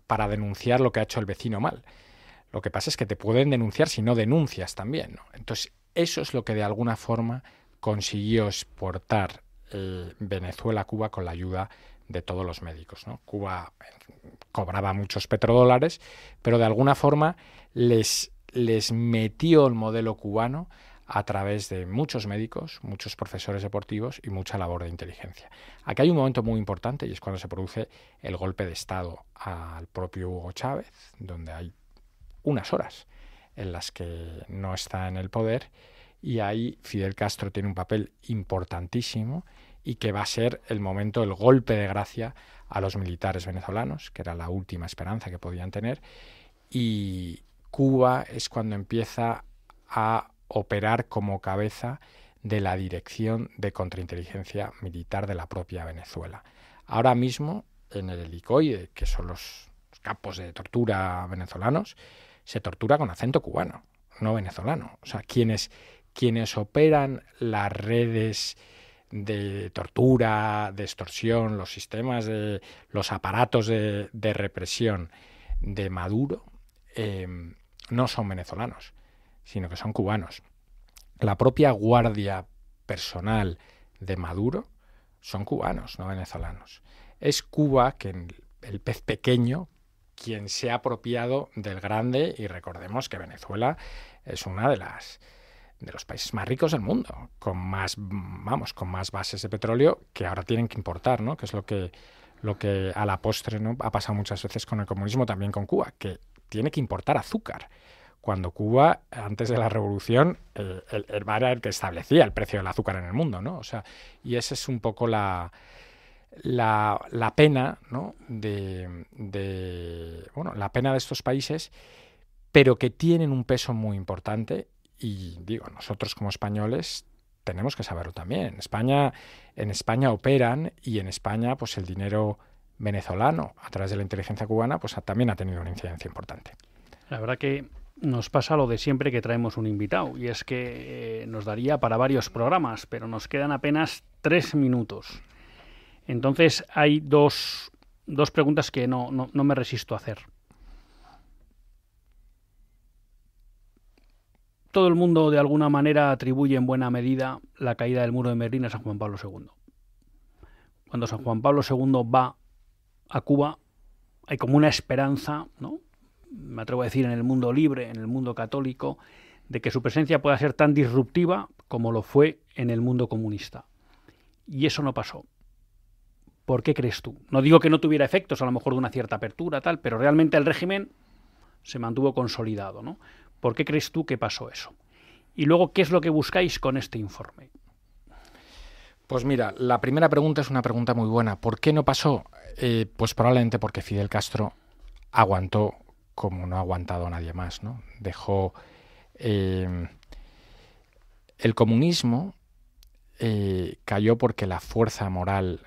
para denunciar lo que ha hecho el vecino mal. Lo que pasa es que te pueden denunciar si no denuncias también, ¿no? Entonces, eso es lo que de alguna forma consiguió exportar Venezuela a Cuba con la ayuda de todos los médicos, ¿no? Cuba cobraba muchos petrodólares, pero de alguna forma les metió el modelo cubano a través de muchos médicos, muchos profesores deportivos y mucha labor de inteligencia. Aquí hay un momento muy importante y es cuando se produce el golpe de Estado al propio Hugo Chávez, donde hay unas horas en las que no está en el poder, y ahí Fidel Castro tiene un papel importantísimo y que va a ser el momento, el golpe de gracia a los militares venezolanos, que era la última esperanza que podían tener, y Cuba es cuando empieza a operar como cabeza de la Dirección de Contrainteligencia Militar de la propia Venezuela. Ahora mismo, en el helicoide, que son los campos de tortura venezolanos, se tortura con acento cubano, no venezolano. O sea, quienes operan las redes de tortura, de extorsión, los sistemas los aparatos de represión de Maduro, no son venezolanos, sino que son cubanos. La propia guardia personal de Maduro son cubanos, no venezolanos. Es Cuba, el pez pequeño, quien se ha apropiado del grande, y recordemos que Venezuela es una de los países más ricos del mundo, con más bases de petróleo que ahora tienen que importar, ¿no? Que es lo que a la postre, ¿no?, ha pasado muchas veces con el comunismo, también con Cuba, que tiene que importar azúcar. Cuando Cuba, antes de la revolución, el bar era el que establecía el precio del azúcar en el mundo, ¿no? O sea, y esa es un poco la pena, ¿no?, la pena de estos países, pero que tienen un peso muy importante. Y digo, nosotros como españoles tenemos que saberlo también. En España operan, y en España pues el dinero venezolano a través de la inteligencia cubana pues también ha tenido una incidencia importante. La verdad que nos pasa lo de siempre que traemos un invitado, y es que nos daría para varios programas, pero nos quedan apenas 3 minutos. Entonces hay dos preguntas que no me resisto a hacer. Todo el mundo de alguna manera atribuye en buena medida la caída del muro de Berlín a San Juan Pablo II. Cuando San Juan Pablo II va a Cuba, hay como una esperanza, ¿no?, me atrevo a decir, en el mundo libre, en el mundo católico, de que su presencia pueda ser tan disruptiva como lo fue en el mundo comunista. Y eso no pasó. ¿Por qué crees tú? No digo que no tuviera efectos, a lo mejor de una cierta apertura, tal, pero realmente el régimen se mantuvo consolidado, ¿no? ¿Por qué crees tú que pasó eso? Y luego, ¿qué es lo que buscáis con este informe? Pues mira, la primera pregunta es una pregunta muy buena. ¿Por qué no pasó? Pues probablemente porque Fidel Castro aguantó como no ha aguantado nadie más, ¿no? Dejó el comunismo cayó porque la fuerza moral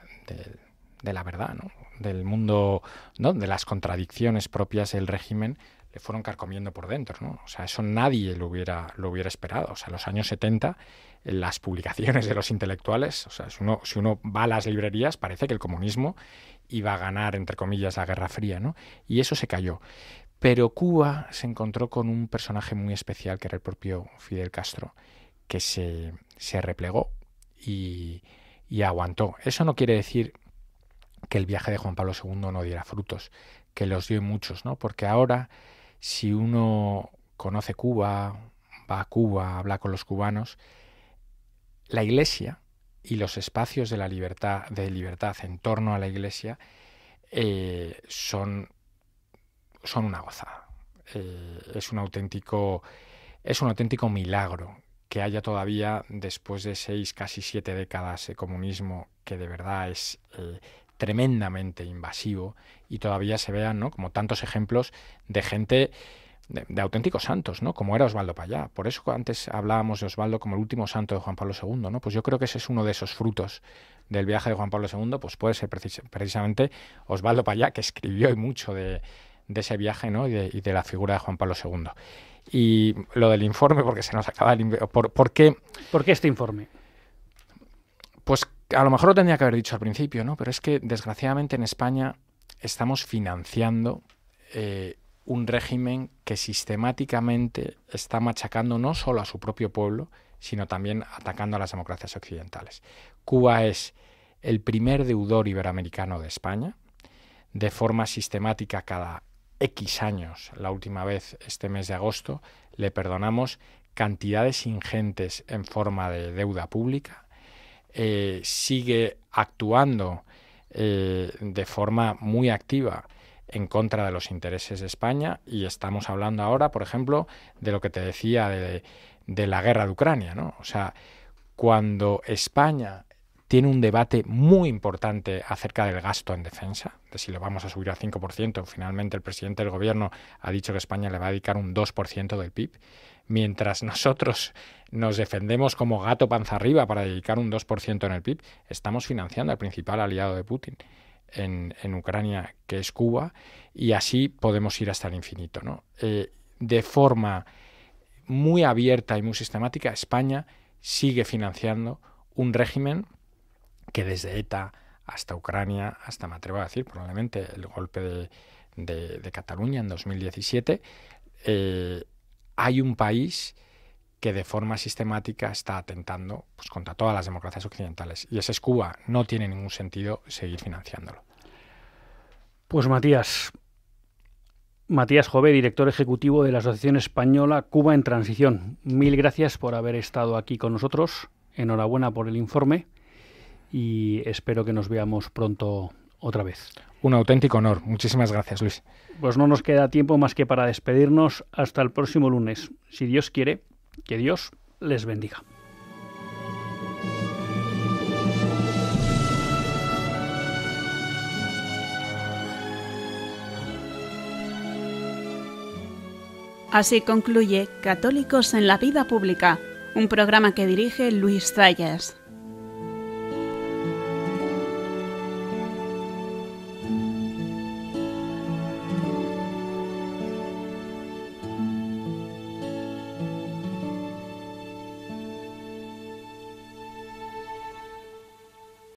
de la verdad, ¿no?, del mundo, ¿no?, de las contradicciones propias del régimen, le fueron carcomiendo por dentro, ¿no? O sea, eso nadie lo hubiera esperado. O sea, en los años 70, en las publicaciones de los intelectuales, o sea, si uno va a las librerías, parece que el comunismo iba a ganar, entre comillas, la Guerra Fría, ¿no? Y eso se cayó. Pero Cuba se encontró con un personaje muy especial, que era el propio Fidel Castro, que se replegó y aguantó. Eso no quiere decir que el viaje de Juan Pablo II no diera frutos, que los dio muchos, ¿no? Porque ahora, si uno conoce Cuba, va a Cuba, habla con los cubanos, la Iglesia y los espacios de la libertad en torno a la Iglesia son una gozada. Es un auténtico milagro que haya todavía, después de 6, casi 7 décadas de comunismo, que de verdad es tremendamente invasivo, y todavía se vean, ¿no?, como tantos ejemplos de gente, de auténticos santos, ¿no?, como era Osvaldo Payá. Por eso antes hablábamos de Osvaldo como el último santo de Juan Pablo II, ¿no? Pues yo creo que ese es uno de esos frutos del viaje de Juan Pablo II, pues puede ser precisamente Osvaldo Payá, que escribió y mucho de ese viaje, ¿no?, y de la figura de Juan Pablo II. Y lo del informe, porque se nos acaba ¿Por qué este informe? Pues a lo mejor lo tendría que haber dicho al principio, ¿no? Pero es que, desgraciadamente, en España estamos financiando un régimen que sistemáticamente está machacando no solo a su propio pueblo, sino también atacando a las democracias occidentales. Cuba es el primer deudor iberoamericano de España. De forma sistemática, cada X años, la última vez este mes de agosto, le perdonamos cantidades ingentes en forma de deuda pública. Sigue actuando de forma muy activa en contra de los intereses de España, y estamos hablando ahora, por ejemplo, de lo que te decía de la guerra de Ucrania, ¿no? O sea, cuando España tiene un debate muy importante acerca del gasto en defensa, de si lo vamos a subir al 5%, finalmente el presidente del gobierno ha dicho que España le va a dedicar un 2% del PIB, mientras nosotros nos defendemos como gato panza arriba para dedicar un 2% en el PIB, estamos financiando al principal aliado de Putin en Ucrania, que es Cuba, y así podemos ir hasta el infinito, ¿no? De forma muy abierta y muy sistemática, España sigue financiando un régimen que desde ETA hasta Ucrania, hasta, me atrevo a decir, probablemente el golpe de Cataluña en 2017, hay un país que de forma sistemática está atentando pues, contra todas las democracias occidentales. Y ese es Cuba. No tiene ningún sentido seguir financiándolo. Pues Matías Jové, director ejecutivo de la Asociación Española Cuba en Transición. Mil gracias por haber estado aquí con nosotros. Enhorabuena por el informe y espero que nos veamos pronto otra vez. Un auténtico honor. Muchísimas gracias, Luis. Pues no nos queda tiempo más que para despedirnos hasta el próximo lunes. Si Dios quiere, que Dios les bendiga. Así concluye Católicos en la Vida Pública, un programa que dirige Luis Zayas.